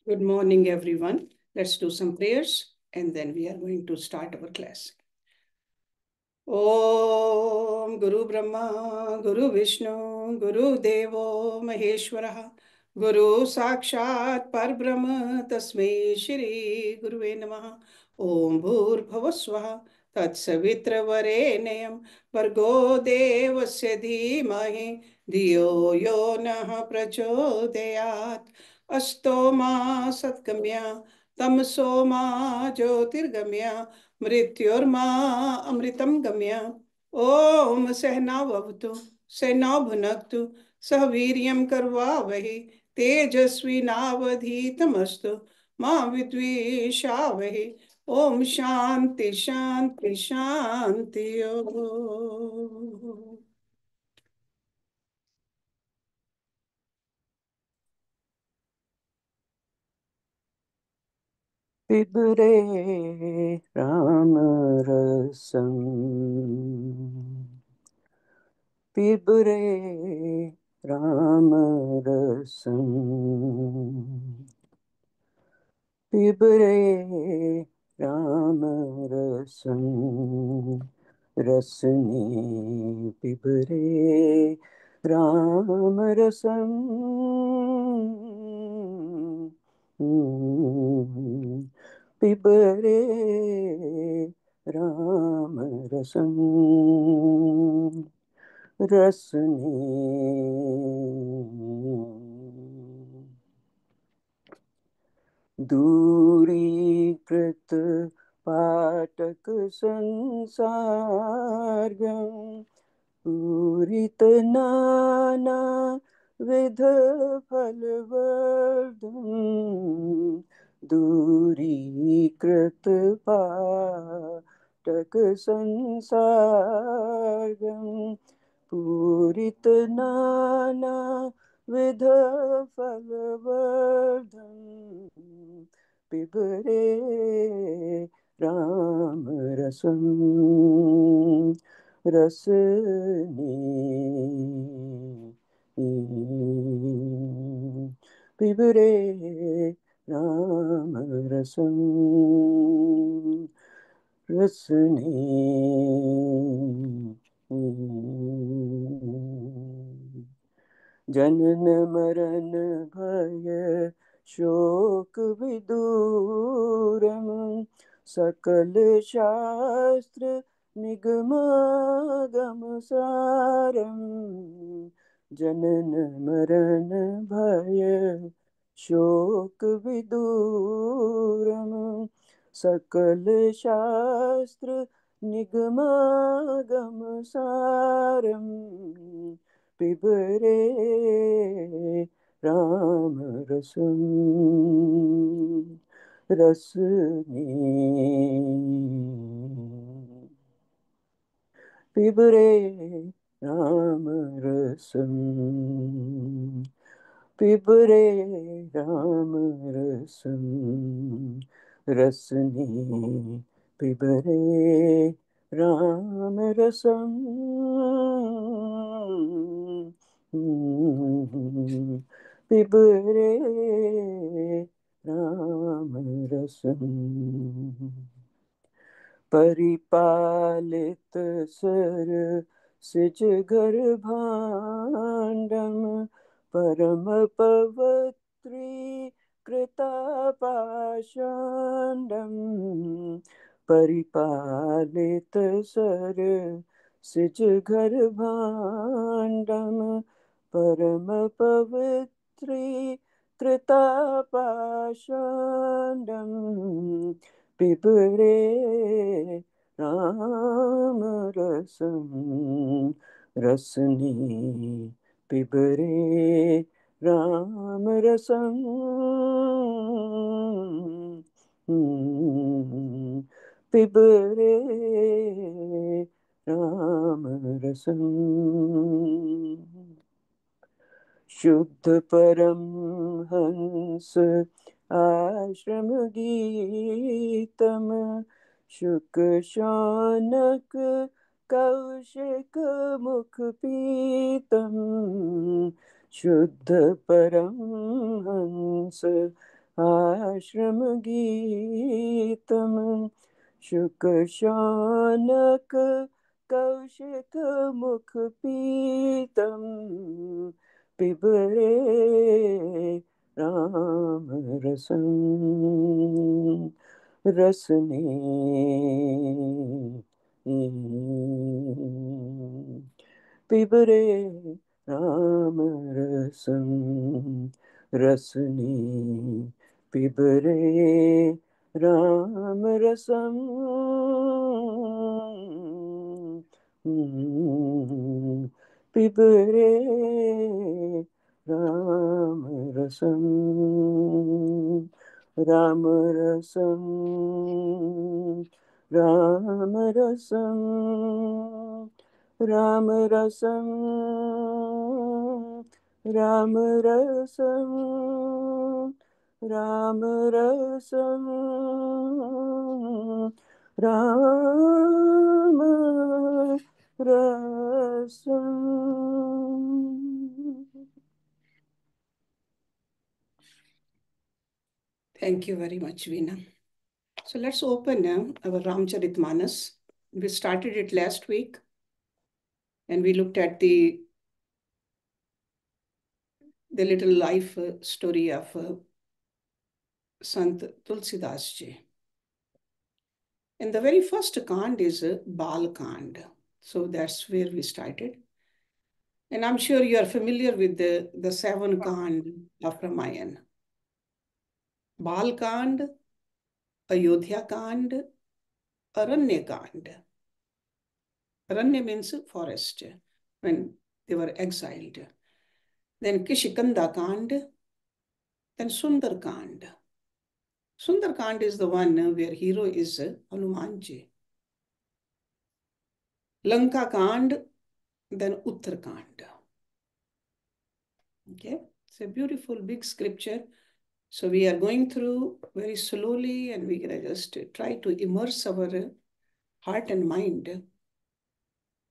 Good morning, everyone. Let's do some prayers and then we are going to start our class. Om Guru Brahma, Guru Vishnu, Guru Devo Maheshwara, Guru Sakshat Parbrahma, Tasmai Shri Guruve Namaha. Om Bhur Bhavaswaha, Tatsavitra Vargo Devasya Dhimahi, Dhiyo Yo Nah Prachodayat, Asto Ma Satkamya, Tamso Ma Jyotirgamya, मृत्योर्मा अमृतं गम्य ओम सहनावतु सहनौ भुनक्तु सह वीर्यं करवावहै तेजस्विनावधीतमस्तु मा विद्विषावहै ओम शांति शांति शांति ओम। पिबरे राम रसम पिबरे राम रसम पिबरे राम रसम रसने पिबरे राम रसम पिबरे राम रसम रसने दूरीकृत पाटक संसार्गं पूरित नाना विध फलवर्धन दूरीकृत पाटक संसार्गं पूरित नाना विध फलवर्धन पिबरे राम रसम रसने पिबरे राम रसम रसने जनन मरण भय शोक विदूरम सकल शास्त्र निगमागम सारम जनन मरण भय शोक विदूरम सकल शास्त्र निगमागम सारम पिबरे राम रसम रसने पिबरे राम रसम पिबरे राम रसम रसने पिबरे राम रसम पिबरे राम रसम परिपालित सर सिज घर भाण्डम परम पवत्री कृता पाषाण्डम परिपालित सर सिज घर भाण्डम परम पवित्री कृता पाषाण्डम पिबरे राम रसम रसने पिबरे राम रसम पिबरे राम रसम शुद्ध परम हंस आश्रम गीतम शुक शौनक कौशिक मुख पीतम शुद्ध परम हंस आश्रम गीतम शुक शौनक कौशिक मुख पीतम पिबरे राम रसम रसने पिबरे राम रसम रसने पिबरे राम रसम पिबरे राम रसम राम रसम राम रसम राम रसम राम रसम राम रसम राम रसम. Thank you very much, Veena. So let's open our Ramcharitmanas. We started it last week and we looked at the little life story of Sant Tulsidas Ji. And the very first Kand is Bal Kand. So that's where we started. And I'm sure you are familiar with the 7 Kand of Ramayana. Bal Kand, Ayodhya Kand, Aranya Kand. Aranya means forest, when they were exiled. Then Kishikanda Kand, then Sundar Kand. Sundar Kand is the one where hero is Hanumanji. Lanka Kand, then Uttar Kand. Okay, it's a beautiful big scripture. So we are going through very slowly and we're going to just try to immerse our heart and mind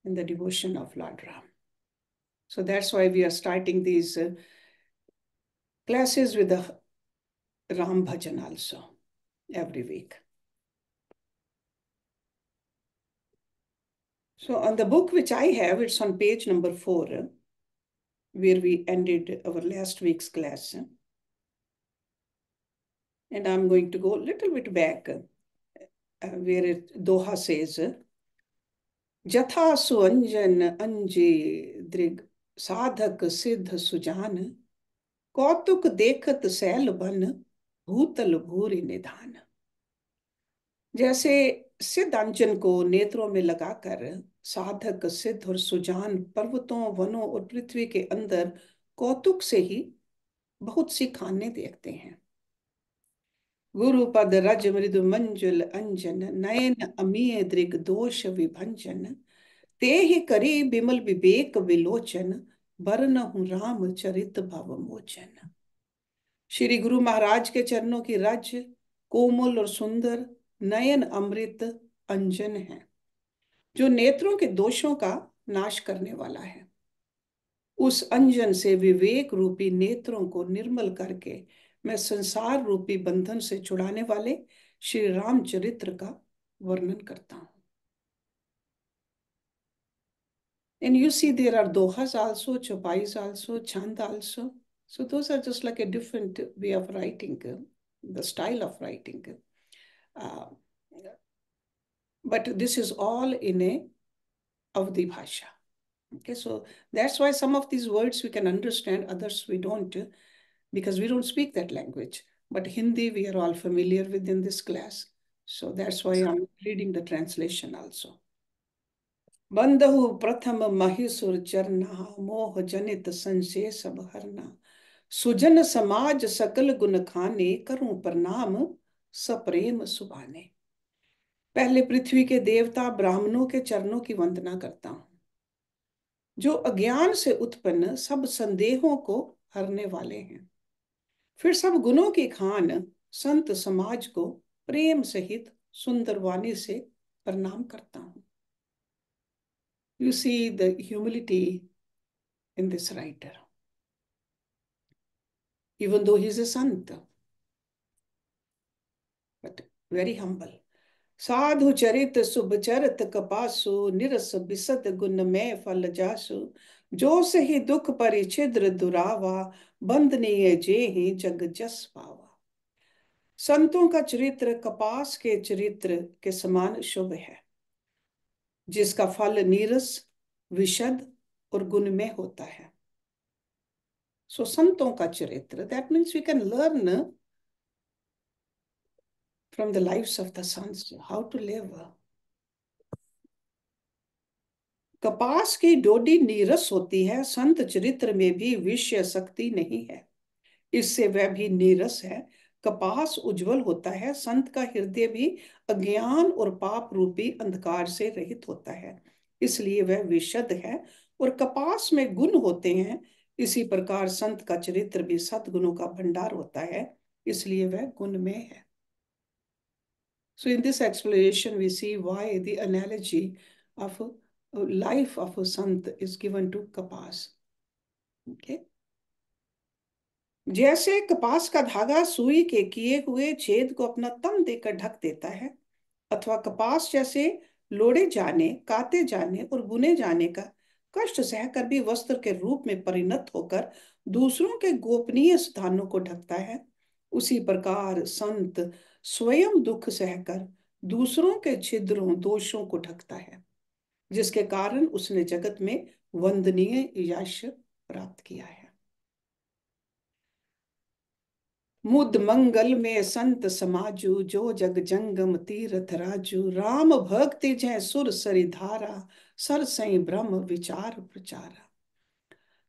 in the devotion of Lord Ram. So that's why we are starting these classes with the Ram Bhajan also every week. So on the book which I have, it's on page number 4, where we ended our last week's class. And I'm going to go a little bit back, where Doha says, Jatha suanjan anje drig sadhak siddh sujan, कौतुक देखत cell बन भूतल भूरि निधान. जैसे सिद्ध अंजन को नेत्रों में लगाकर साधक सिद्ध और सुजान पर्वतों वनों और पृथ्वी के अंदर कौतुक से ही बहुत सी खाने देखते हैं. गुरुपद रज मृदु मंजुल अंजन नयन अमीय दृग दोष विभंजन ते ही करी बिमल विवेक विलोचन बरनहु राम चरित भव मोचन. श्री गुरु महाराज के चरणों की रज कोमल और सुंदर नयन अमृत अंजन है, जो नेत्रों के दोषों का नाश करने वाला है. उस अंजन से विवेक रूपी नेत्रों को निर्मल करके मैं संसार रूपी बंधन से छुड़ाने वाले श्री रामचरित्र का वर्णन करता हूं. And you see there are dohas also, chopais also, chand also. So those are just like a different way of writing, the style of writing. But this is all in a Avdi Bhasha. Okay, so that's why some of these words we can understand, others we don't, because we don't speak that language. But Hindi we are all familiar with in this class. So that's why I'm reading the translation also. बंधहु प्रथम महिसुर चरना मोह जनित संशय सब हरना सुजन समाज सकल गुण खाने करूं प्रणाम सप्रेम सुभाने. पहले पृथ्वी के देवता ब्राह्मणों के चरणों की वंदना करता हूं, जो अज्ञान से उत्पन्न सब संदेहों को हरने वाले हैं. फिर सब गुणों की खान संत समाज को प्रेम सहित सुंदर वाणी से प्रणाम करता हूं. You see the humility in this writer. Even though he's a sant, very humble. साधु चरित शुभ चरित कपासु, निरस बिसत गुण में फल जासु। जो सही दुख परिछिद्र दुरावा, बंदनीय जे ही जग जस पावा। संतों का चरित्र कपास के चरित्र के समान शुभ है, जिसका फल नीरस, विशद और गुण में होता है। सो संतों का चरित्र, that means we can learn from the lives of the saints how to live. कपास की डोडी नीरस होती है, संत चरित्र में भी विषय शक्ति नहीं है, इससे वह भी नीरस है। कपास उज्जवल होता है, संत का हृदय भी अज्ञान और पाप रूपी अंधकार से रहित होता है, इसलिए वह विशद है। और कपास में गुण होते हैं, इसी प्रकार संत का चरित्र भी सद्गुणों का भंडार होता है, इसलिए वह गुण में है। So in this explanation we see why the analogy of life of a sant is given to kapas. Okay? जैसे कपास का धागा सुई के किए हुए छेद को अपना तन देकर ढक देता है, अथवा कपास जैसे लोड़े जाने, काते जाने और बुने जाने का कष्ट सहकर भी वस्त्र के रूप में परिणत होकर दूसरों के गोपनीय स्थानों को ढकता है, उसी प्रकार संत स्वयं दुख सहकर दूसरों के छिद्रों, दोषों को ढकता है, जिसके कारण उसने जगत में वंदनीय यश प्राप्त किया है। मुद मंगल में संत समाजू, जो जग जंगम तीर्थ राजू। राम भक्ति जय सुर सरि धारा, सर सई ब्रह्म विचार प्रचारा।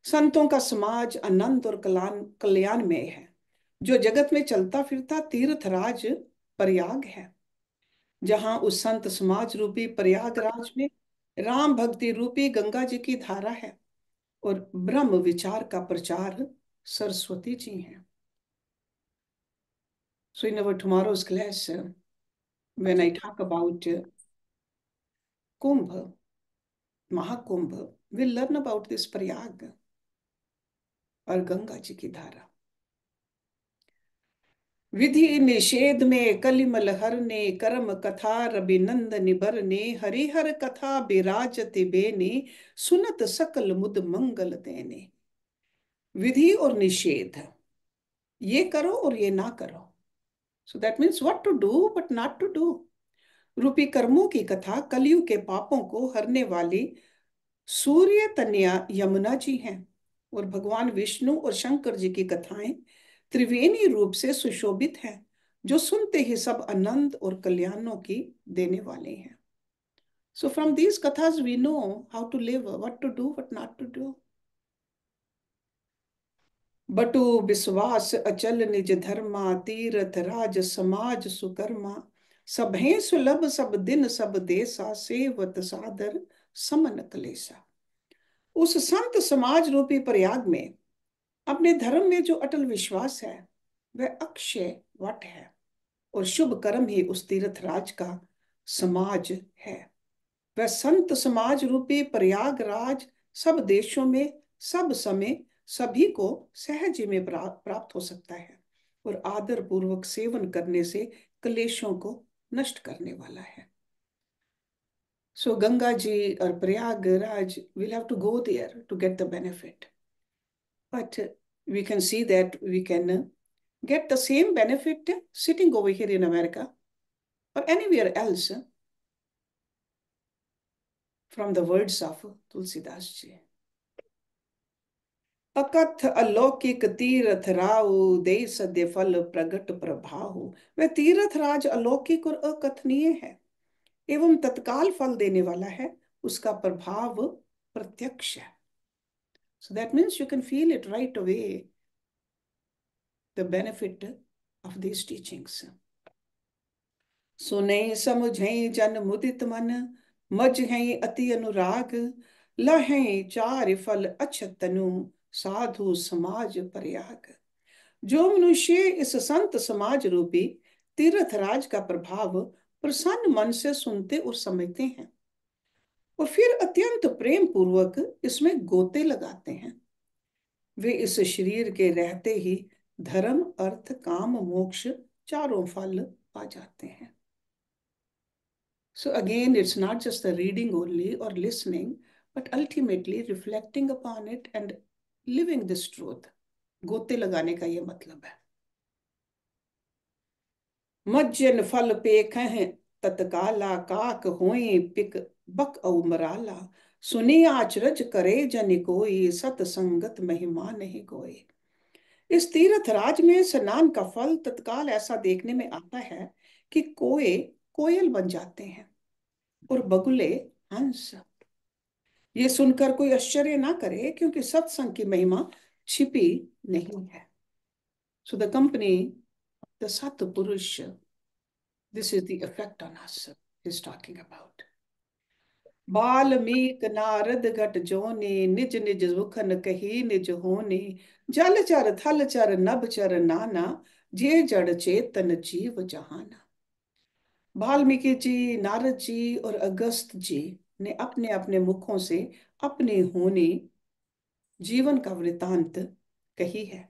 संतों का समाज आनंद और कल्याण में है, जो जगत में चलता फिरता तीर्थ राज प्रयाग है, जहां उस संत समाज रूपी प्रयागराज में राम भक्ति रूपी गंगा जी की धारा है और ब्रह्म विचार का प्रचार सरस्वती जी हैं। So in our tomorrow's class, when I talk about Kumbh, Mahakumbh, we'll learn about this Prayag और गंगा जी की धारा। विधि निषेध में कलिमल हरने, कर्म कथा रविनंद निबरने। हरिहर कथा बिराजति बेने, सुनत सकल मुद मंगल देने। विधि और निषेध, ये करो और ये ना करो। So that means what to do but not to do रूपी कर्मों की कथा कलयुग के पापों को हरने वाली सूर्य तनया यमुना जी हैं, और भगवान विष्णु और शंकर जी की कथाएं त्रिवेणी रूप से सुशोभित हैं, जो सुनते ही सब आनंद और कल्याणों की देने वाले हैं। सो फ्रॉम दीज कथास we know how to live, what to do, what not to do. बटु विश्वास अचल निज धर्मा, तीर्थ राज समाज सुकर्मा। सभे सुलभ सब दिन सब देसा, सेवत सादर समन कलेसा। उस संत समाज रूपी प्रयाग में अपने धर्म में जो अटल विश्वास है, वह अक्षय वट है, और शुभ कर्म ही उस तीर्थ राज का समाज है। वह संत समाज रूपी प्रयागराज सब देशों में सब समय सभी को सहज ही में प्राप्त हो सकता है, और आदर पूर्वक सेवन करने से क्लेशों को नष्ट करने वाला है। So Ganga ji or Prayagraj, we'll have to go there to get the benefit. But we can see that we can get the same benefit sitting over here in America or anywhere else from the words of Tulsidas ji. अकथ अलौकिक तीर्थ राव, दे सद्य फल प्रगट प्रभाहु। वह तीर्थ राज अलौकिक और अकथनीय है एवं तत्काल फल देने वाला है, उसका प्रभाव प्रत्यक्ष है। So that means you can feel it right away, the benefit of these teachings. सुने समझें जन मुदित मन, मजहें अति अनुराग। लहें चार फल अच्छत तनु, साधु समाज प्रयाग। जो मनुष्य इस संत समाज रूपी तीर्थराज का प्रभाव प्रसन्न मन से सुनते और समझते हैं, और फिर अत्यंत प्रेम पूर्वक इसमें गोते लगाते हैं, वे इस शरीर के रहते ही धर्म अर्थ काम मोक्ष चारों फल पा जाते हैं। So again, it's not just the reading only or listening, but ultimately reflecting upon it and living this truth. गोते लगाने का ये मतलब है। मज्जन फल पेख हैं तत्काला काक होए पिक बक औमराला, सुनी आचरज करे जन कोई सतसंगत महिमा नहीं कोई। इस तीर्थ राज में स्नान का फल तत्काल ऐसा देखने में आता है कि कोए कोयल बन जाते हैं और बगुले हंस। ये सुनकर कोई आश्चर्य ना करे, क्योंकि सत्संग की महिमा छिपी नहीं है। सो द कंपनी, द सत्पुरुष, this is the effect on us is talking about. Valmiki Narad घट जोनी, निज निज मुखन कही निज होनी, जल चर थल चर नभ चर नाना, जे जड़ चेतन जीव जहाना। वाल्मीकि जी, नारद जी और अगस्त जी ने अपने अपने मुखों से अपनी होनी, जीवन का वृतांत कही है।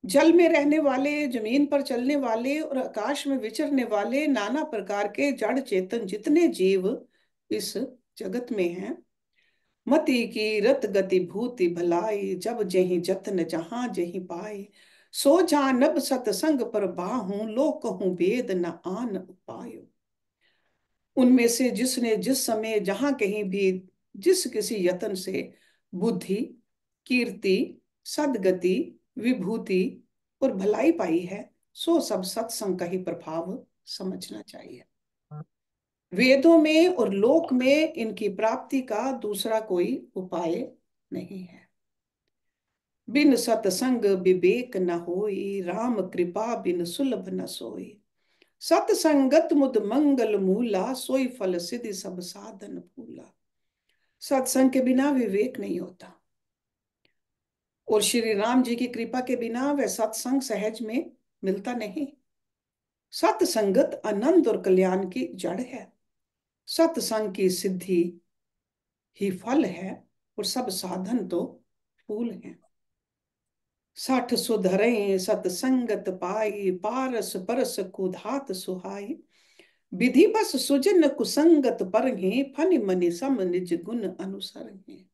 जल में रहने वाले, जमीन पर चलने वाले और आकाश में विचरने वाले नाना प्रकार के जड़ चेतन जितने जीव इस जगत में हैं, मति की रत गति भूति भलाई, जब जही जतन जहां जही पाए, सो जानब सतसंग पर बाहूं, लो कहूं वेद न आन उपाय। उनमें से जिसने जिस समय जहां कहीं भी जिस किसी यतन से बुद्धि, कीर्ति, सदगति, विभूति और भलाई पाई है, सो सब सत्संग का ही प्रभाव समझना चाहिए। वेदों में और लोक में इनकी प्राप्ति का दूसरा कोई उपाय नहीं है। बिन सतसंग विवेक न होई, राम कृपा बिन सुलभ न सोई, सतसंगत मुद मंगल मूला, सोई फल सिद्धि सब साधन फूला। सत्संग के बिना विवेक नहीं होता, और श्री राम जी की कृपा के बिना वह सत्संग सहज में मिलता नहीं। सत्संगत आनंद और कल्याण की जड़ है। सत्संग की सिद्धि ही फल है, और सब साधन तो फूल हैं। सठ सुधरे सतसंगत पाई, पारस परस कुधात सुहाई, विधि बस सुजन कुसंगत पर ही, फनि मनि सम निज गुण अनुसर हैं।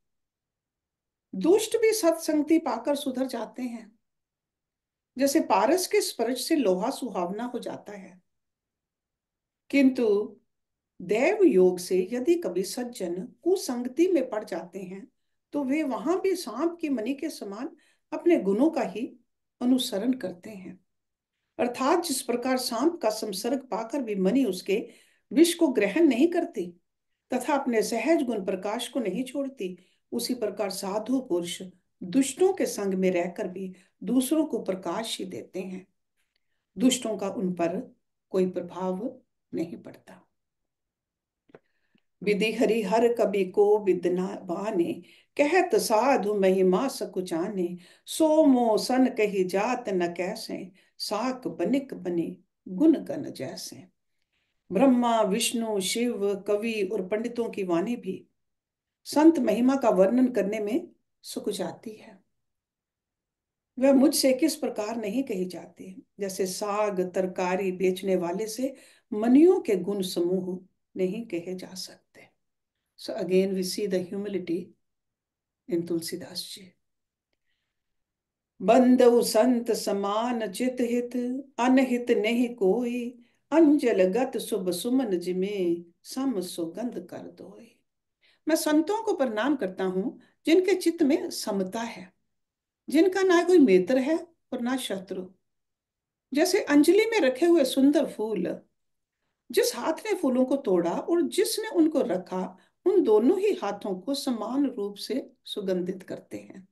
दुष्ट भी सत्संगति पाकर सुधर जाते हैं, जैसे पारस के स्पर्श से लोहा सुहावना हो जाता है। किंतु दैव योग से यदि कभी सज्जन कुसंगति में पड़ जाते हैं, तो वे वहां भी सांप की मणि के समान अपने गुणों का ही अनुसरण करते हैं। अर्थात जिस प्रकार सांप का संसर्ग पाकर भी मणि उसके विष को ग्रहण नहीं करती तथा अपने सहज गुण प्रकाश को नहीं छोड़ती, उसी प्रकार साधु पुरुष दुष्टों के संग में रहकर भी दूसरों को प्रकाश ही देते हैं। दुष्टों का उन पर कोई प्रभाव नहीं पड़ता। विधि हरि हर कवि को विदना बाने, कहत साधु महिमा सकुचाने, सो मो सन कही जात न कैसे, साक बनिक बने गुण गण जैसे। ब्रह्मा विष्णु शिव कवि और पंडितों की वाणी भी संत महिमा का वर्णन करने में सुकुचाती है। वह मुझसे किस प्रकार नहीं कही जाती, जैसे साग तरकारी बेचने वाले से मनियों के गुण समूह नहीं कहे जा सकते। So again we see the humility in Tulsidas ji. बंदउ संत समान चित हित, अनहित नहीं कोई, अंजल गत शुभ सुमन जिमे, सम सुगंध कर दोई। मैं संतों को प्रणाम करता हूँ जिनके चित्त में समता है, जिनका ना कोई मित्र है और ना शत्रु। जैसे अंजलि में रखे हुए सुंदर फूल, जिस हाथ ने फूलों को तोड़ा और जिसने उनको रखा, उन दोनों ही हाथों को समान रूप से सुगंधित करते हैं।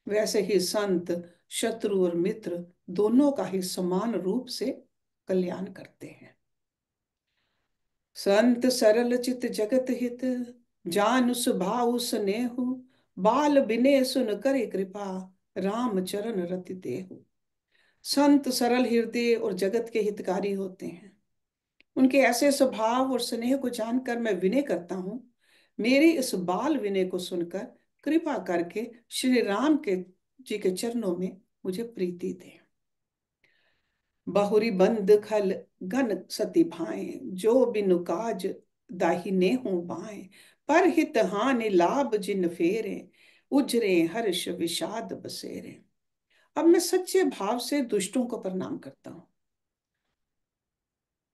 वैसे ही संत शत्रु और मित्र दोनों का ही समान रूप से कल्याण करते हैं। संत सरल चित जगत हित, जान सुभाव स्नेहु, बाल बिने सुन कर कृपा, राम चरण रति देहु। संत सरल हृदय और जगत के हितकारी होते हैं। उनके ऐसे स्वभाव और स्नेह को जानकर मैं विनय करता हूँ, मेरी इस बाल विनय को सुनकर कृपा करके श्री राम के जी के चरणों में मुझे प्रीति दे। बहुरी बंद खल गन सती भाएं, जो बिनु काज दाहिने हूँ बाएं, पर हित हानि लाभ जिन फेरे, उजरे हर्ष विषाद बसेरे। अब मैं सच्चे भाव से दुष्टों को प्रणाम करता हूं,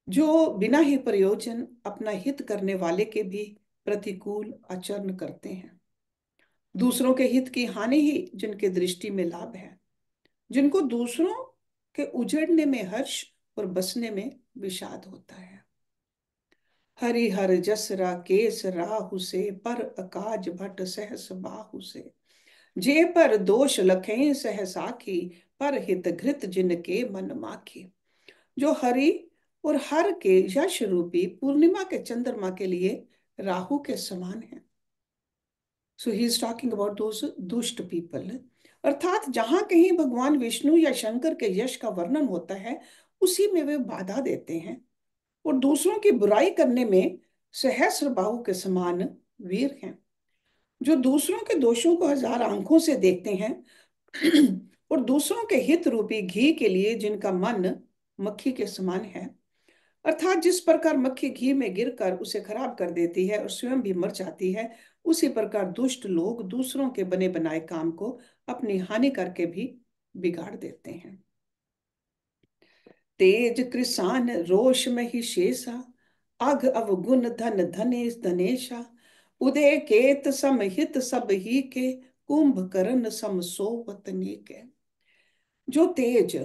जो बिना ही प्रयोजन अपना हित करने वाले के भी प्रतिकूल आचरण करते हैं। दूसरों के हित की हानि ही जिनके दृष्टि में लाभ है, जिनको दूसरों के उजड़ने में हर्ष और बसने में विषाद होता है। हरि हर जसरा केस राहु से, पर अकाज भट सहस बाहु से। जे पर दोष लखें सहसाखी, पर हित घृत जिनके मन माखी। जो हरि और हर के यश रूपी पूर्णिमा के चंद्रमा के लिए राहु के समान है। So he is talking about those दुष्ट पीपल। अर्थात जहां कहीं भगवान विष्णु या शंकर के यश का वर्णन होता है, उसी में वे बाधा देते हैं और दूसरों की बुराई करने में सहस्र बाहु के समान वीर हैं, जो दूसरों के दोषों को हजार आंखों से देखते हैं और दूसरों के हित रूपी घी के लिए जिनका मन मक्खी के समान है। अर्थात जिस प्रकार मक्खी घी में गिरकर उसे खराब कर देती है और स्वयं भी मर जाती है, उसी प्रकार दुष्ट लोग दूसरों के बने बनाए काम को अपनी हानि करके भी बिगाड़ देते हैं। तेज कृसान रोष में ही शेषा, अघ अवगुण धन धनेश धनेशा। उदय केत समहित सब ही के, कुंभकर्ण सम सोवत के। जो तेज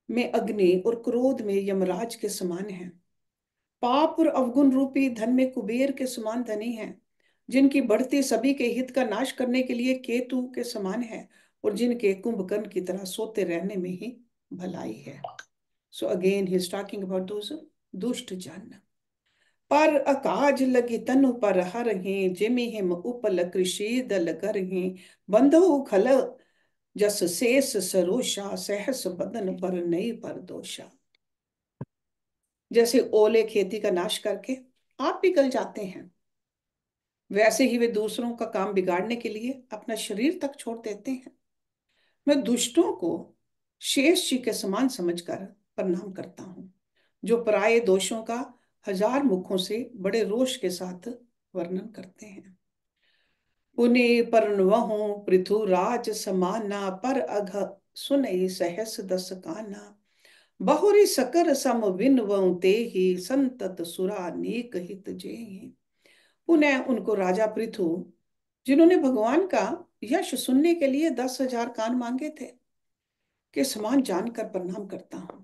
में अग्नि और क्रोध में यमराज के समान है, पाप और अवगुण रूपी धन में कुबेर के समान धनी है, जिनकी बढ़ती सभी के हित का नाश करने के लिए केतु के समान है, और जिनके कुंभकर्ण की तरह सोते रहने में ही भलाई है। So again he is talking about those दुष्ट जन। पर अकाज लगी तनु पर हर हैं, जिमि हिम उपल कृषि दल कर हैं। बंधु खल जस शेष सरोषा, सहस बदन पर नई पर दोषा। जैसे ओले खेती का नाश करके आप पिघल जाते हैं, वैसे ही वे दूसरों का काम बिगाड़ने के लिए अपना शरीर तक छोड़ देते हैं। मैं दुष्टों को शेष जी के समान समझकर प्रणाम करता हूं, जो पराये दोषों का हजार मुखों से बड़े रोष के साथ वर्णन करते हैं। पुनि परनवहु पृथुराज समाना, पर अघ सुनई सहस दस काना। बहुरी सकर सम विनवं तेहि, संतत सुरा नीक हित जेहि। पुनः उनको राजा पृथु, जिन्होंने भगवान का यश सुनने के लिए 10,000 कान मांगे थे, के समान जानकर प्रणाम करता हूं,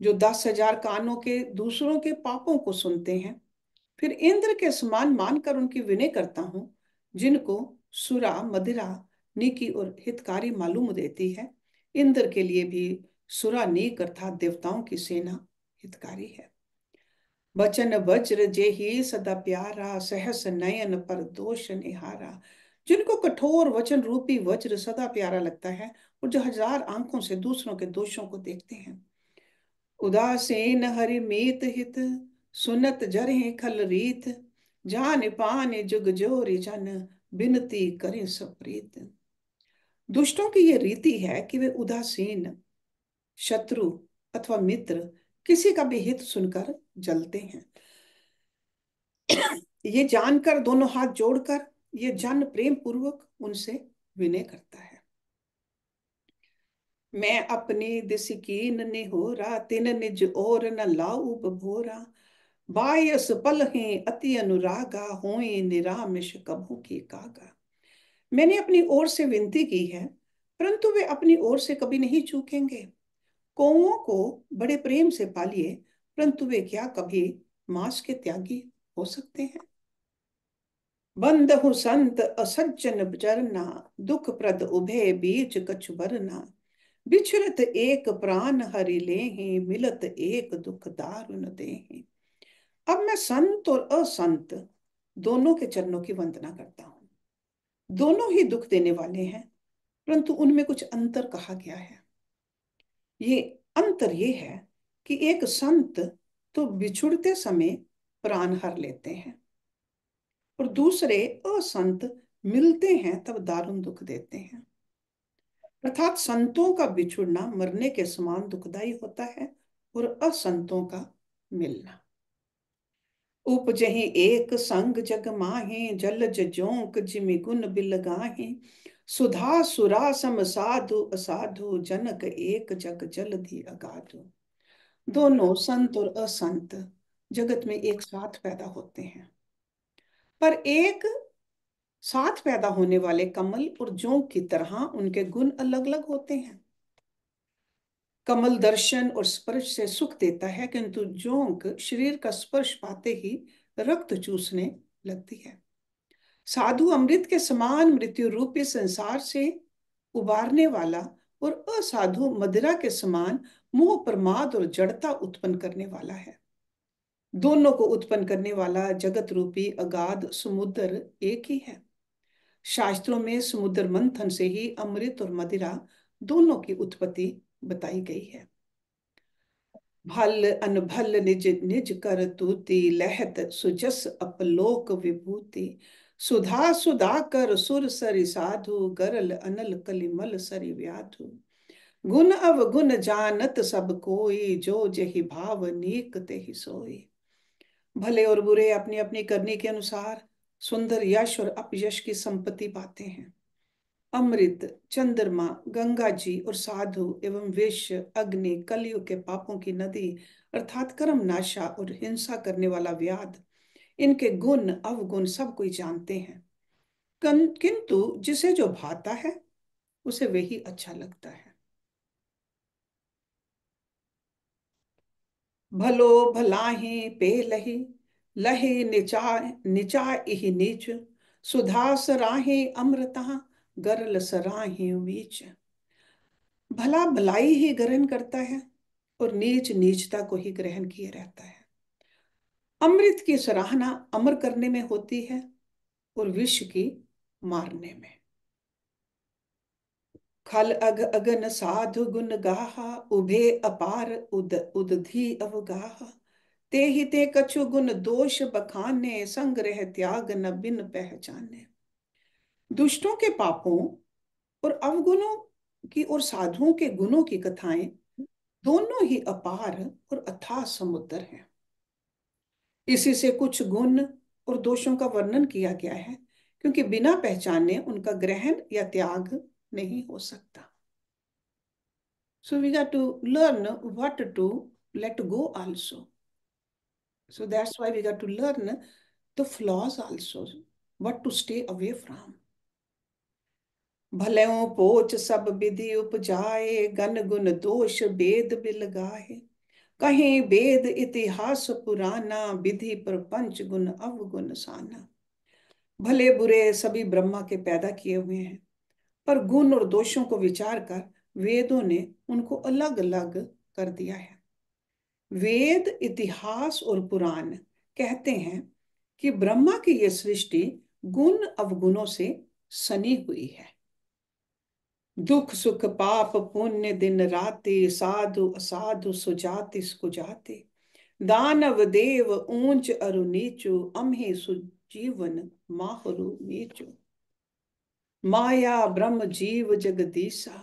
जो 10,000 कानों के दूसरों के पापों को सुनते हैं। फिर इंद्र के समान मानकर उनकी विनय करता हूं, जिनको सुरा मदिरा नीकी और हितकारी मालूम देती है। इंद्र के लिए भी सुरा नीक अर्थात देवताओं की सेना हितकारी है। वचन वज्र जे ही सदा प्यारा, सहस नयन पर दोष निहारा। जिनको कठोर वचन रूपी वज्र सदा प्यारा लगता है, और जो हजार आंखों से दूसरों के दोषों को देखते हैं। उदासीन हरि मीत हित, सुनत जरे खल रीत। जान पान जुग जोरी जन, बिनती करें सप्रीत। दुष्टों की यह रीति है कि वे उदासीन, शत्रु अथवा मित्र किसी का भी हित सुनकर जलते हैं। ये जानकर दोनों हाथ जोड़कर ये जन प्रेम पूर्वक उनसे विनय करता है। मैं अपनी दिस कीन निहोरा, तिन निज और न लाऊ बभोरा। बायस पल हैं अति अनुरागा, होए निरामिष कभू की कागा। मैंने अपनी ओर से विनती की है, परंतु वे अपनी ओर से कभी नहीं चूकेंगे। कौओं को बड़े प्रेम से पालिए, परंतु वे क्या कभी मांस के त्यागी हो सकते हैं। बंधु संत असज्जन चरना, दुख प्रद उभय बीच कछु बरना। बिछुरत एक प्राण हरि लेहि, मिलत एक दुख दारुण देहि। अब मैं संत और असंत दोनों के चरणों की वंदना करता हूं। दोनों ही दुख देने वाले हैं, परंतु उनमें कुछ अंतर कहा गया है। ये अंतर ये है कि एक संत तो बिछुड़ते समय प्राण हर लेते हैं, और दूसरे असंत मिलते हैं तब दारुण दुख देते हैं। अर्थात संतों का बिछुड़ना मरने के समान दुखदाई होता है और असंतों का मिलना। उपजहि एक संग जग माहे, जलज जोंक जिमि गुण बिलगाहे। सुधा सुरा सम साधु असाधु, जनक एक जग जलधि अगाधु। दोनों संत और असंत जगत में एक साथ पैदा होते हैं, पर एक साथ पैदा होने वाले कमल और जोंक की तरह उनके गुण अलग अलग होते हैं। कमल दर्शन और स्पर्श से सुख देता है, किंतु जोंक शरीर का स्पर्श पाते ही रक्त चूसने लगती है। साधु अमृत के समान मृत्यु रूपी संसार से उबारने वाला, और असाधु मदिरा के समान मोह प्रमाद और जड़ता उत्पन्न करने वाला है। दोनों को उत्पन्न करने वाला जगत रूपी अगाध समुद्र एक ही है। शास्त्रों में समुद्र मंथन से ही अमृत और मदिरा दोनों की उत्पत्ति बताई गई है। भल अनभल निज निज कर तूती, लहत सुजस अपलोक विभूति। सुधा सुधा कर सुर सरि साधु, गरल अनल कलिमल सरि व्याधु। गुण अवगुण जानत सब कोई, जो जहि भाव नीक तेहि सोई। भले और बुरे अपनी अपनी करनी के अनुसार सुंदर यश और अपयश की संपत्ति पाते हैं। अमृत, चंद्रमा, गंगा जी और साधु एवं विष, अग्नि, कलयुग के पापों की नदी अर्थात कर्म नाशा और हिंसा करने वाला व्याध, इनके गुण अवगुण सब कोई जानते हैं। किंतु जिसे जो भाता है उसे वही अच्छा लगता है। भलो भलाहि पे लही, लहे निचा निचा इहि नीच। सुधा सराहे अमृता, गरल सराहे वीच। भला भलाई ही ग्रहण करता है और नीच नीचता को ही ग्रहण किए रहता है। अमृत की सराहना अमर करने में होती है और विष की मारने में। खल अग अगन साधु गुण गाहा, उभे अपार उद उदधि अवगाहा। ते ही ते कछु गुण दोष बखाने, संग्रह त्याग न बिन पहचाने। दुष्टों के पापों और अवगुणों की और साधुओं के गुणों की कथाएं दोनों ही अपार और अथाह समुद्र हैं। इसी से कुछ गुण और दोषों का वर्णन किया गया है, क्योंकि बिना पहचाने उनका ग्रहण या त्याग नहीं हो सकता। So we got to learn what to let go also. So that's why we got to learn the flaws also, what to stay away from. भलेओं पोच सब विधि उपजाए, गन गुण दोष वेद बिल गाहे। कहीं वेद इतिहास पुराना, विधि प्रपंच गुण अवगुण साना। भले बुरे सभी ब्रह्मा के पैदा किए हुए हैं, पर गुण और दोषों को विचार कर वेदों ने उनको अलग अलग कर दिया है। वेद, इतिहास और पुराण कहते हैं कि ब्रह्मा की यह सृष्टि गुण अवगुणों से सनी हुई है। दुख सुख पाप पुण्य दिन राति, साधु असाधु सुजाति कुजाति। दानव देव ऊंच अरु नीचु, अम्हे सुजीवन माहरु नीचु। माया ब्रह्म जीव जगदीसा,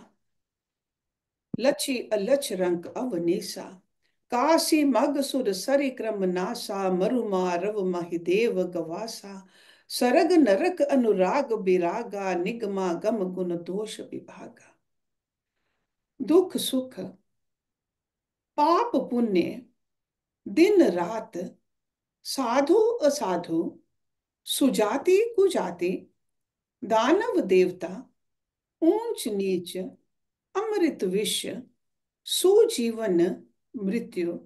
लछि अलछ रंक अवनीसा। काशी मग सुर सरि क्रम नासा, मरुमा रव महिदेव गवासा। सरग नरक अनुराग बिरागा, निगमा गम गुण दोष विभागा। दुख सुख पाप पुण्य दिन रात, साधु असाधु, सुजाति कुजाति, दानव देवता, ऊंच नीच, अमृत विष, सुजीवन मृत्यु,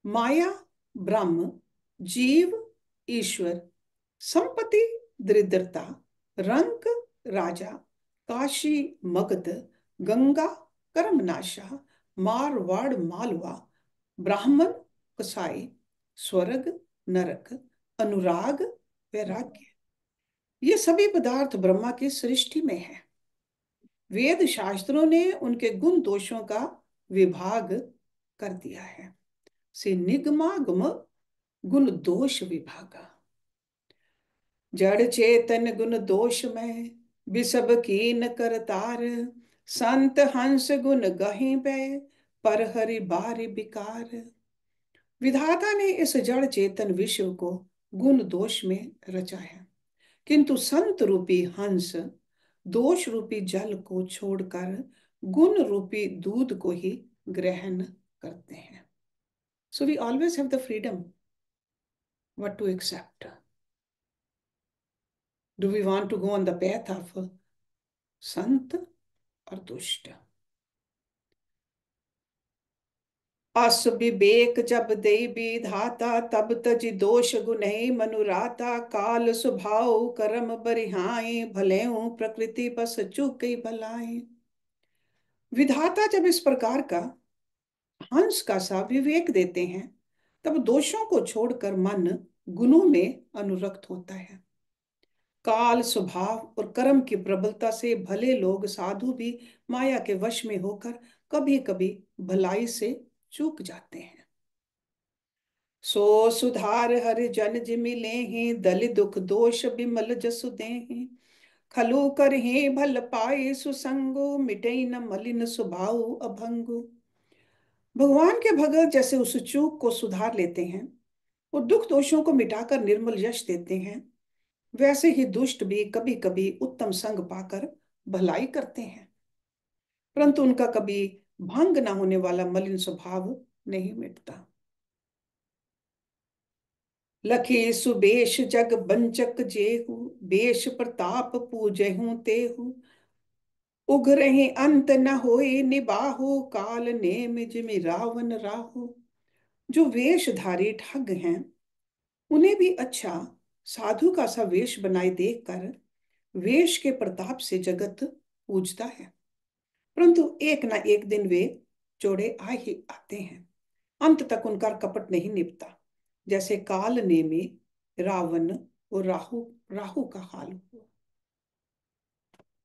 माया ब्रह्म जीव ईश्वर, संपत्ति दरिद्रता, रंक राजा, काशी मगध, गंगा कर्मनाशा, मारवाड़ मालवा, ब्राह्मण कसाई, स्वर्ग नरक, अनुराग वैराग्य, ये सभी पदार्थ ब्रह्मा की सृष्टि में है। वेद शास्त्रों ने उनके गुण दोषों का विभाग कर दिया है। से निगमागम गुण दोष विभागा। जड़ चेतन गुण दोष में, बिसब कीन करतार। संत हंस गुण गहि बै, पर हरि बारि बिकार। विधाता ने इस जड़ चेतन विश्व को गुण दोष में रचा है, किंतु संत रूपी हंस दोष रूपी जल को छोड़कर गुण रूपी दूध को ही ग्रहण करते हैं। So we always have the freedom what to accept. Do we want to go on the path of संत और दुष्ट? अस विवेक जब दे विधाता, तब तज दोष गुनहि मनुराता। काल स्वभाव कर्म बरिहाए, भलेहु प्रकृति बस चूकई भलाए। विधाता जब इस प्रकार का हंस का सा विवेक देते हैं, तब दोषों को छोड़कर मन गुणों में अनुरक्त होता है। काल स्वभाव और कर्म की प्रबलता से भले लोग साधु भी माया के वश में होकर कभी कभी भलाई से चूक जाते हैं। सो सुधार हर जन जिमिले हैं, दल दुख दोष बिमल जसु देहि। खलु कर हे भल पाए सुसंगो, मिटे न मलिन स्वभाव अभंगु। भगवान के भगत जैसे उस चूक को सुधार लेते हैं और दुख दोषों को मिटाकर निर्मल यश देते हैं, वैसे ही दुष्ट भी कभी कभी उत्तम संग पाकर भलाई करते हैं, परंतु उनका कभी भंग न होने वाला मलिन स्वभाव नहीं मिटता। लखी सुबेश जग बंचक जेहू, बेश प्रताप पूजहू तेहू। उघरहि अंत न होए निबाहु, काल नेम जिमि रावण राहु। जो वेशधारी ठग हैं, उन्हें भी अच्छा साधु का सा वेश बनाए देखकर वेश के प्रताप से जगत पूजता है, परंतु एक ना एक दिन वे चोड़े आ ही आते हैं। अंत तक उनका कपट नहीं निपटा, जैसे काल ने में रावण और राहु राहु का हाल हुआ।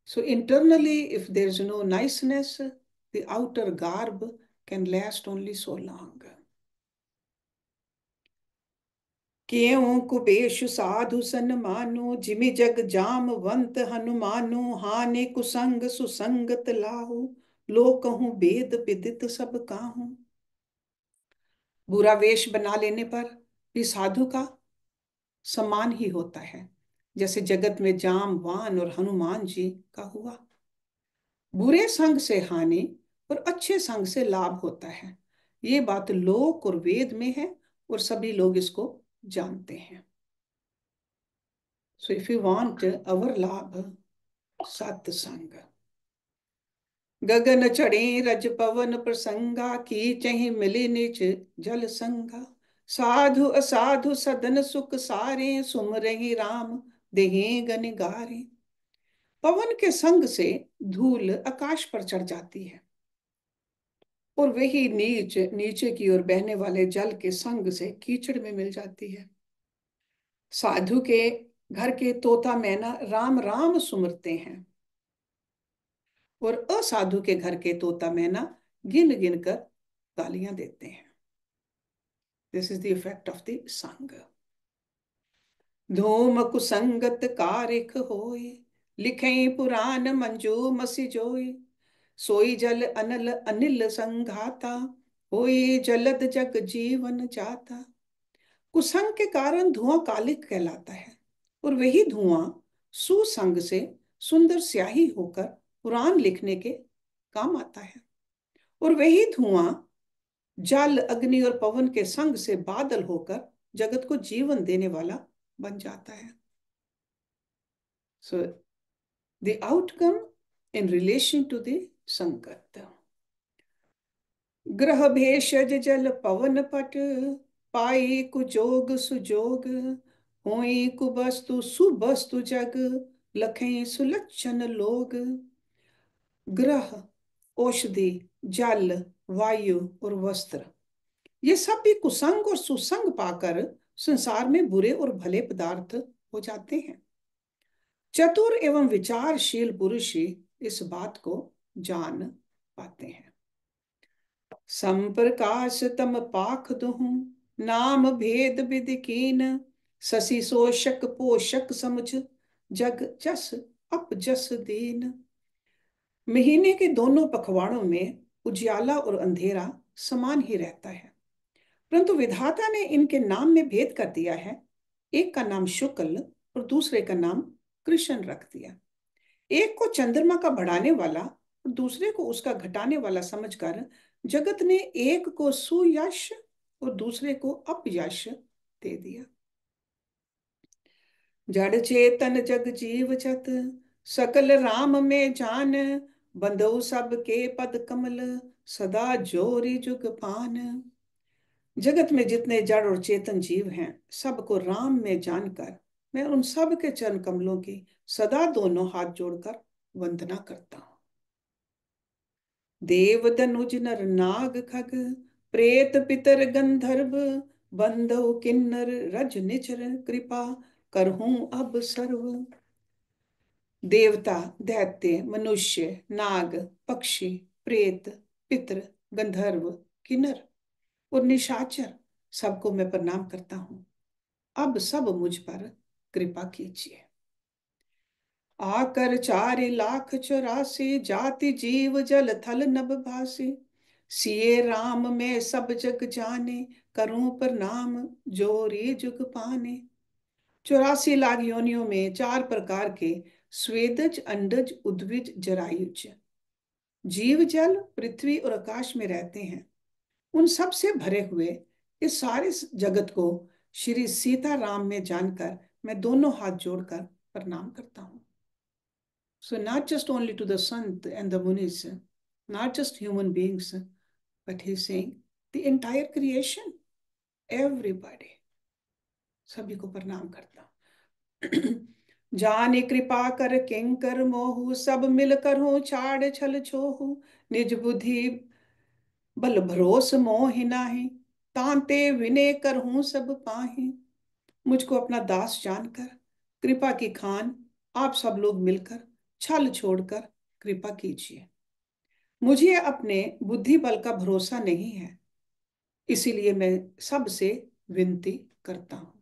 So internally, if there is no niceness, the outer garb can last only so long. क्यों कुबेश साधु सन मानो, जिमि जग जामवंत हनुमानो। हाने कुसंग सुसंगत लाहु, लो कहूं वेद विदित सब काहू। बुरा वेश बना लेने पर भी साधु का सम्मान ही होता है, जैसे जगत में जामवान और हनुमान जी का हुआ। बुरे संग से हानि और अच्छे संग से लाभ होता है, ये बात लोक और वेद में है और सभी लोग इसको जानते हैं। So if you want our लाभ, सत्संग। गगन चढ़े रज पवन प्रसंगा, की चहि मिली निच जल संगा। साधु असाधु सदन सुख सारे, सुमरहि राम देहि गन गारे। पवन के संग से धूल आकाश पर चढ़ जाती है और वही नीचे की ओर बहने वाले जल के संग से कीचड़ में मिल जाती है। साधु के घर के तोता मैना राम राम सुमरते हैं और असाधु के घर के तोता मैना गिन गिन कर गालियां देते हैं। This is the effect of the संग। धूम कुसंगत कारिक होए, लिखे पुराण मंजू मसी जोए। सोई जल अनल अनिल संघाता, होए जलद जग जीवन जाता। कुसंग के कारण धुआं कालिक कहलाता है और वही धुआं सुसंग से सुंदर स्याही होकर पुराण लिखने के काम आता है और वही धुआं जल अग्नि और पवन के संग से बादल होकर जगत को जीवन देने वाला बन जाता है। So the outcome in relation to the संगत। ग्रह भेषज जल पवन पट, पाई कुजोग सुजोग। होई कुवस्तु सुवस्तु जग, लखें सुलक्षण लोग। ग्रह, औषधि, जल, वायु और वस्त्र, ये सब भी कुसंग और सुसंग पाकर संसार में बुरे और भले पदार्थ हो जाते हैं। चतुर एवं विचारशील पुरुष इस बात को जान पाते हैं। संप्रकाश तम पाख दुहु, नाम भेद विधि कीन। शशि शोषक पोषक समुझ, जग जस अप जस दीन। महीने के दोनों पखवाड़ों में उजियाला और अंधेरा समान ही रहता है, परंतु विधाता ने इनके नाम में भेद कर दिया है। एक का नाम शुक्ल और दूसरे का नाम कृष्ण रख दिया। एक को चंद्रमा का बढ़ाने वाला और दूसरे को उसका घटाने वाला समझकर जगत ने एक को सुयश और दूसरे को अपयश दे दिया। जड़ चेतन जग जीव जत सकल राम में जान, बंधु सब के पद कमल सदा जोरी जुग पान। जगत में जितने जड़ और चेतन जीव हैं, सबको राम में जानकर मैं उन सब के चरण कमलों की सदा दोनों हाथ जोड़कर वंदना करता हूं। देव दनुज नर नाग खग प्रेत पितर गंधर्व बंधु किन्नर रज निचर कृपा करहूं अब सर्व। देवता, दैत्य, मनुष्य, नाग, पक्षी, प्रेत, पितर, गंधर्व, किन्नर और निशाचर, सबको मैं प्रणाम करता हूं। अब सब मुझ पर कृपा कीजिए। आकर 4,84,000 जाति जीव जल थल नभ भासी, सिए राम में सब जग जाने करूं प्रणाम जोरी जुग पाने। 84 लाख योनियों में 4 प्रकार के स्वेदज, अंडज, उद्भिज, जरायुज जीव जल, पृथ्वी और आकाश में रहते हैं। उन सब से भरे हुए इस सारे जगत को श्री सीताराम में जानकर मैं दोनों हाथ जोड़कर प्रणाम करता हूँ। So not just only to the Sant and the Munis, not just human beings, but he's saying the entire creation, everybody, सभी को प्रणाम करता हूँ। जाने कृपा कर किंकर मोहु, सब मिलकर हो छाड़ छल छोहु, निज बुद्धि बल भरोस मोहि नाहि, तांते विनय कर हूं सब पाहि। मुझको अपना दास जानकर कृपा की खान आप सब लोग मिलकर छल छोड़कर कृपा कीजिए। मुझे अपने बुद्धि बल का भरोसा नहीं है, इसीलिए मैं सबसे विनती करता हूं।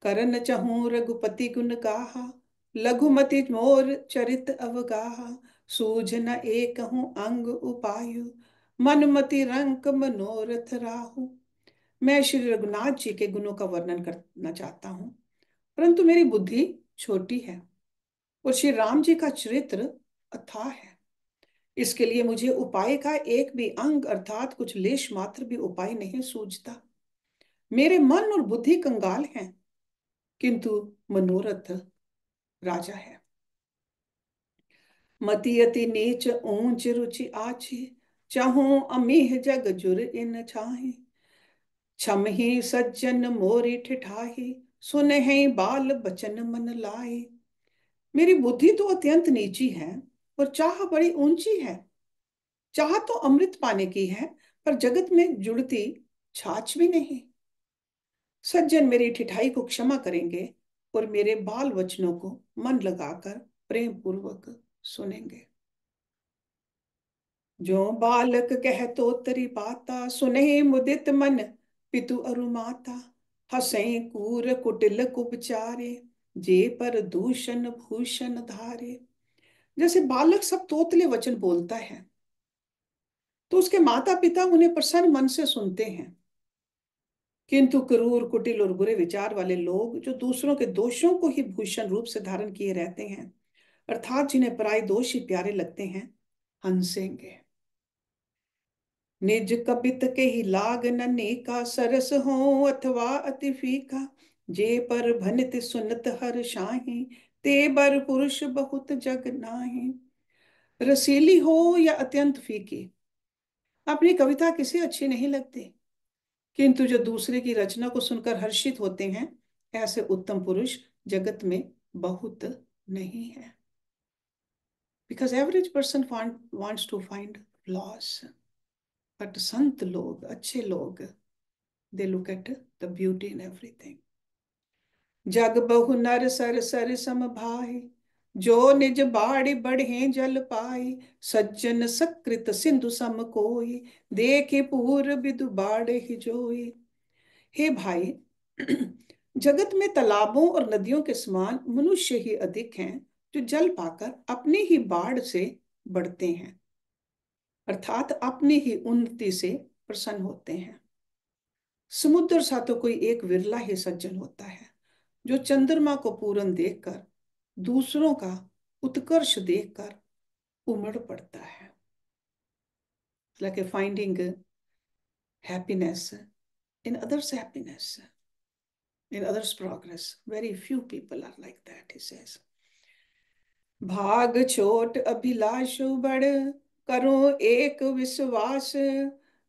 करन चहूं रघुपति गुण गाहा, लघुमति मोर चरित अवगाहा, सूझ न एक हूं अंग उपायु, मनमति रंक मनोरथ राहु। मैं श्री रघुनाथ जी के गुणों का वर्णन करना चाहता हूँ, परंतु मेरी बुद्धि छोटी है और श्री राम जी का चरित्र अथाह है। इसके लिए मुझे उपाय का एक भी अंग अर्थात कुछ लेश मात्र भी उपाय नहीं सूझता। मेरे मन और बुद्धि कंगाल हैं, किंतु मनोरथ राजा है। मति अति नीच ऊंच रुचि आछी, चाहूं अमीह जग जुर इन छाही। छम ही सज्जन मोरी ठिठाही, सुने हैं बाल बचन मन लाए। मेरी बुद्धि तो अत्यंत नीची है और चाह बड़ी ऊंची है। चाह तो अमृत पाने की है, पर जगत में जुड़ती छाछ भी नहीं। सज्जन मेरी ठिठाई को क्षमा करेंगे और मेरे बाल वचनों को मन लगाकर प्रेम पूर्वक सुनेंगे। जो बालक कह तो तरी बाता, सुने मुदित मन पितु अरु माता। हंसे कूर कुटिल कुपचारे, जे पर दूषण भूषण धारे। जैसे बालक सब तोतले वचन बोलता है, तो उसके माता पिता उन्हें प्रसन्न मन से सुनते हैं, किंतु क्रूर, कुटिल और बुरे विचार वाले लोग जो दूसरों के दोषों को ही भूषण रूप से धारण किए रहते हैं, अर्थात जिन्हें पराये दोष ही प्यारे लगते हैं, हंसेंगे। निज कपित के ही लाग नन्ही का, सरस हो अथवा अति फीका। जे पर भनित सुनत हर शाही, ते बर पुरुष बहुत जग नाही। रसीली हो या अत्यंत फीकी, अपनी कविता किसी अच्छी नहीं लगती, किंतु जो दूसरे की रचना को सुनकर हर्षित होते हैं, ऐसे उत्तम पुरुष जगत में बहुत नहीं है। Because average person wants to find loss, but संत लोग, अच्छे लोग, they look at the beauty in everything. जग बहु नर सर सर सम भाई, जो निज बाड़ी बढ़े जल पाई। सज्जन सकृत सिंधु सम कोई, देखे पूर बिदु बाड़े ही जोई। हे भाई, जगत में तालाबों और नदियों के समान मनुष्य ही अधिक हैं, जो जल पाकर अपनी ही बाढ़ से बढ़ते हैं, अर्थात अपनी ही उन्नति से प्रसन्न होते हैं। समुद्र सा तो कोई एक विरला ही सज्जन होता है जो चंद्रमा को पूरन देखकर, दूसरों का उत्कर्ष देखकर उमड़ पड़ता है। Like finding happiness in others' happiness, in others' progress. Very few people are like that, he says. भाग छोट अभिलाष बड़, करो एक विश्वास,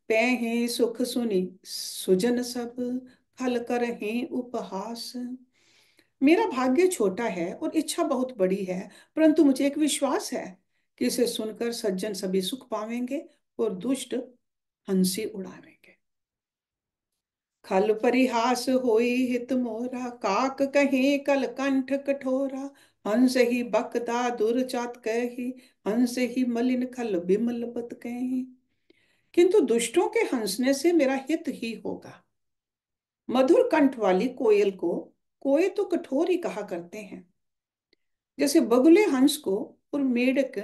पैहे सुख सुनी सुजन सब, खल कर ही उपहास। मेरा भाग्य छोटा है और इच्छा बहुत बड़ी है, परंतु मुझे एक विश्वास है कि इसे सुनकर सज्जन सभी सुख पावेंगे और दुष्ट हंसी उड़ावेंगे। खल परिहास होई हित मोरा, काक कहे कल कंठ कठोरा, हंस ही बकदा दुर्जात कही, हंस ही मलिन खल बिमल बत कही। किंतु दुष्टों के हंसने से मेरा हित ही होगा। मधुर कंठ वाली कोयल को कोए तो कठोर ही कहा करते हैं, जैसे बगुले हंस को और मेढक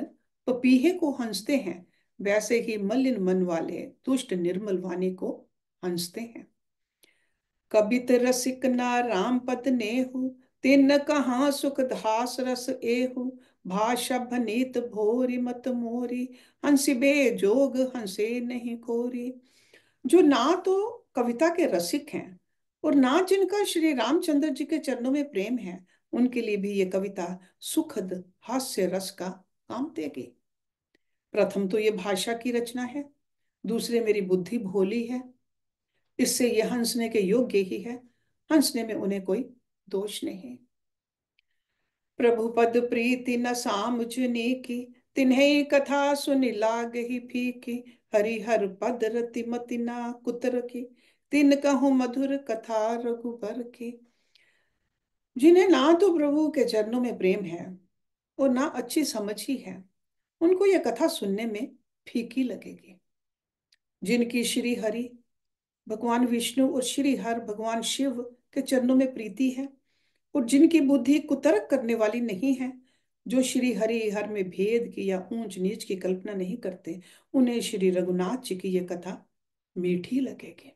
पपीहे को हंसते हैं, वैसे ही मलिन मन वाले दुष्ट निर्मल वाणी को हंसते हैं। कबित रसिक ना राम पद नेहु, तिन कहाँ सुख धास रस एहु, भाषा भनीत भोरी मत मोरी, हंसी बे जोग हंसे नहीं खोरी। जो ना तो कविता के रसिक हैं और ना जिनका श्री रामचंद्र जी के चरणों में प्रेम है, उनके लिए भी ये कविता सुखद हास्य रस का काम देगी। प्रथम तो ये भाषा की रचना है, दूसरे मेरी बुद्धि भोली है, इससे ये हंसने के योग्य ही है, हंसने में उन्हें कोई दोष नहीं। प्रभु पद प्रीति न सामुझनी की, तिन्हे कथा सुनि लाग ही फीकी, हरिहर पद रति मति ना कुतर की, तिन कहूँ मधुर कथा रघुबर की। जिन्हें ना तो प्रभु के चरणों में प्रेम है और ना अच्छी समझ ही है, उनको यह कथा सुनने में फीकी लगेगी। जिनकी श्री हरि भगवान विष्णु और श्री हर भगवान शिव के चरणों में प्रीति है और जिनकी बुद्धि कुतर्क करने वाली नहीं है, जो श्री हरि हर में भेद की या ऊंच नीच की कल्पना नहीं करते, उन्हें श्री रघुनाथ जी की यह कथा मीठी लगेगी।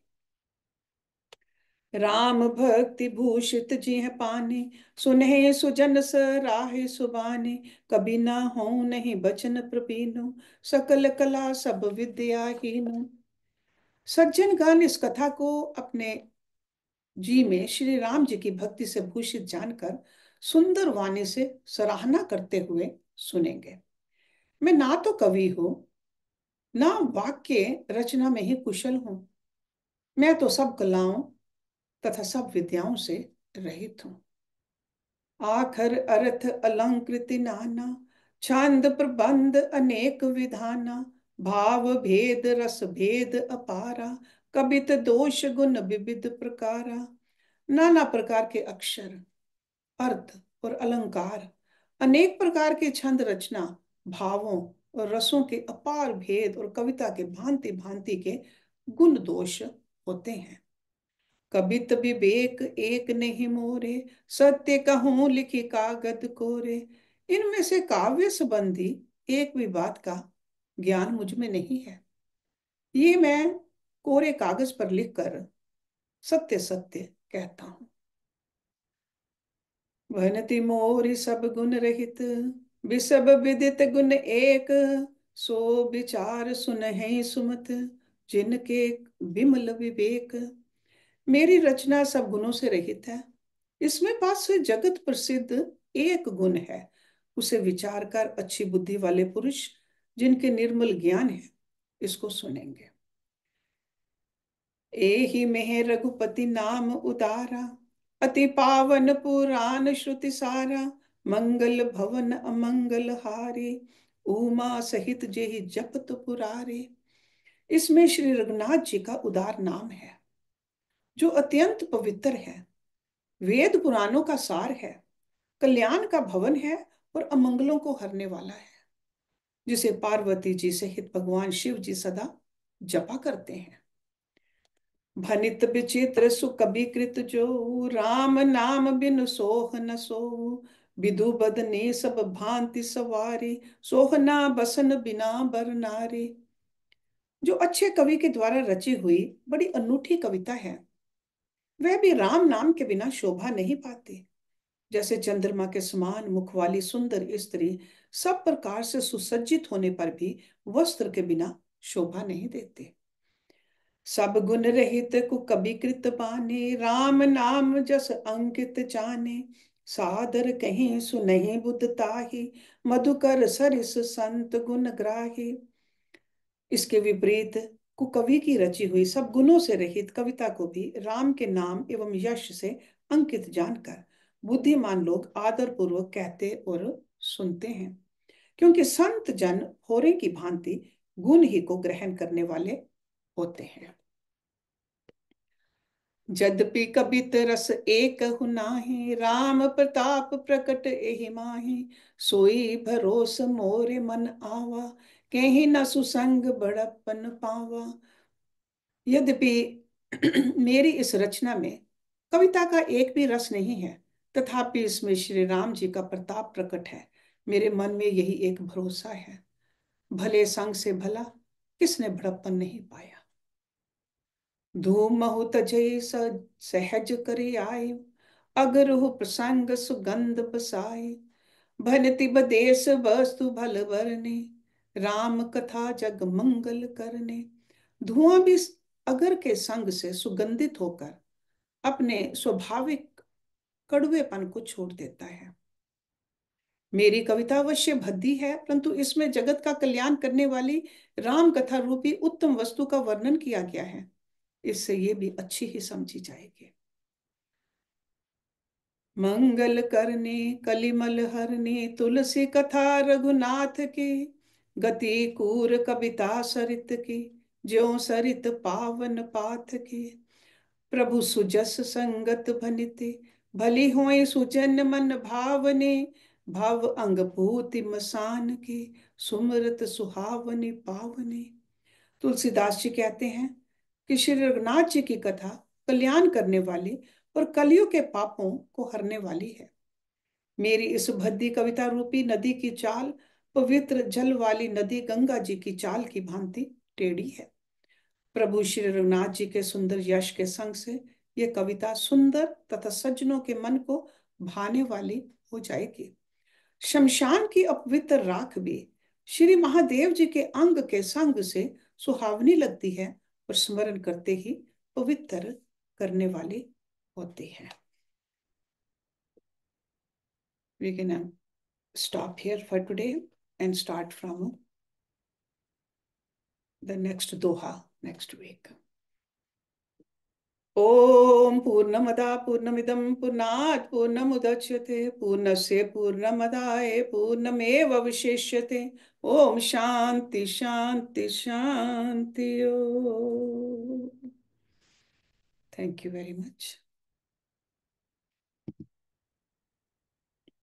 राम भक्ति भूषित जिह पाने, सुनहे सुजन सराहे सुबाने, कभी ना हो नहीं बचन प्रपीनु, सकल कला सब विद्याहीनु। सज्जन गण इस कथा को अपने जी में श्री राम जी की भक्ति से भूषित जानकर सुंदर वाणी से सराहना करते हुए सुनेंगे। मैं ना तो कवि हूं, ना वाक्य रचना में ही कुशल हूं, मैं तो सब कलाओं तथा सब विद्याओं से रहित हूं। आखर अर्थ अलंकृति नाना, छंद प्रबंध अनेक विधाना, भाव भेद रस भेद अपारा, कबित दोष गुण विविध प्रकारा। नाना प्रकार के अक्षर, अर्थ और अलंकार, अनेक प्रकार के छंद रचना, भावों और रसों के अपार भेद और कविता के भांति भांति के गुण दोष होते हैं। कबित विवेक एक नहीं मोरे, सत्य कहूं लिखी कागद कोरे। इनमें से काव्य संबंधी एक भी बात का ज्ञान मुझ में नहीं है, ये मैं कोरे कागज पर लिखकर सत्य सत्य कहता हूं। वनति मोरी सब गुण रहित, विसब विदित गुण एक, सो विचार सुनहि सुमत, जिनके विमल विवेक। मेरी रचना सब गुणों से रहित है, इसमें पास जगत प्रसिद्ध एक गुण है, उसे विचार कर अच्छी बुद्धि वाले पुरुष जिनके निर्मल ज्ञान है इसको सुनेंगे। एहि में रघुपति नाम उदारा, अति पावन पुराण श्रुति सारा, मंगल भवन अमंगल हारे, उमा सहित जेहि जपत पुरारे। इसमें श्री रघुनाथ जी का उदार नाम है, जो अत्यंत पवित्र है, वेद पुराणों का सार है, कल्याण का भवन है और अमंगलों को हरने वाला है, जिसे पार्वती जी सहित भगवान शिव जी सदा जपा करते हैं। भनित विचित्र सुकवि कृत जो, राम नाम बिनु सोह न सो, विदु बदने सब भांति सवारी, सोहना बसन बिना बर नारी। जो अच्छे कवि के द्वारा रची हुई बड़ी अनूठी कविता है, वह भी राम नाम के बिना शोभा नहीं पाती। जैसे चंद्रमा के समान मुख वाली सुंदर स्त्री सब प्रकार से सुसज्जित होने पर भी वस्त्र के बिना शोभा नहीं देती। सब गुण रहित कुकबि कृत बाने, राम नाम जस अंकित जाने। सादर कहीं सुनहि बुध ताहि, मधुकर सरिस संत गुण ग्राही। इसके विपरीत कुकवि की रची हुई सब गुणों से रहित कविता को भी राम के नाम एवं यश से अंकित जानकर बुद्धिमान लोग आदर पूर्वक कहते और सुनते हैं, क्योंकि संत जन होरे की भांति गुण ही को ग्रहण करने वाले होते हैं। यद्यपि कबित रस एक नाहि, राम प्रताप प्रकट एहि माहि। सोई भरोस मोरे मन आवा, कहीं न सुसंग बड़प्पन पावा। यद्यपि मेरी इस रचना में कविता का एक भी रस नहीं है, तथापि इसमें श्री राम जी का प्रताप प्रकट है। मेरे मन में यही एक भरोसा है, भले संग से भला किसने बड़प्पन नहीं पाया। धूमहु तजै सहज करे आए, अगरहु प्रसंग सुगंध बसाए। भनति बदेश वस्तु भल बरने, राम कथा जग मंगल करने। धुआं भी अगर के संग से सुगंधित होकर अपने स्वाभाविक कड़वेपन को छोड़ देता है। मेरी कविता अवश्य भद्दी है, परंतु इसमें जगत का कल्याण करने वाली राम कथा रूपी उत्तम वस्तु का वर्णन किया गया है। इससे ये भी अच्छी ही समझी जाएगी। मंगल करने कलिमल हरने, तुलसी कथा रघुनाथ की। गति कूर कविता सरित की, ज्यों सरित पावन पाथ की। प्रभु सुजस संगत भनिते, भली होय सुजन मन भावने। भव अंग भूति मसान की, सुमरत सुहावने पावने। तुलसीदास जी कहते हैं कि श्री रघुनाथ जी की कथा कल्याण करने वाली और कलियुग के पापों को हरने वाली है। मेरी इस भद्दी कविता रूपी नदी की चाल पवित्र जल वाली नदी गंगा जी की चाल की भांति टेढ़ी है। प्रभु श्री रघुनाथ जी के सुंदर यश के संग से यह कविता सुंदर तथा सज्जनों के मन को भाने वाली हो जाएगी। शमशान की अपवित्र राख भी श्री महादेव जी के अंग के संग से सुहावनी लगती है और स्मरण करते ही पवित्र करने वाली होती है। We can stop here for today and start from the next doha next week. ओम पूर्णमदा पूर्णमिदं पूर्णात् पूर्णमुदच्यते पूर्णस्य पूर्णमदाय पूर्णमेवावशिष्यते। ओम शांति शांति शांति। Thank you very much.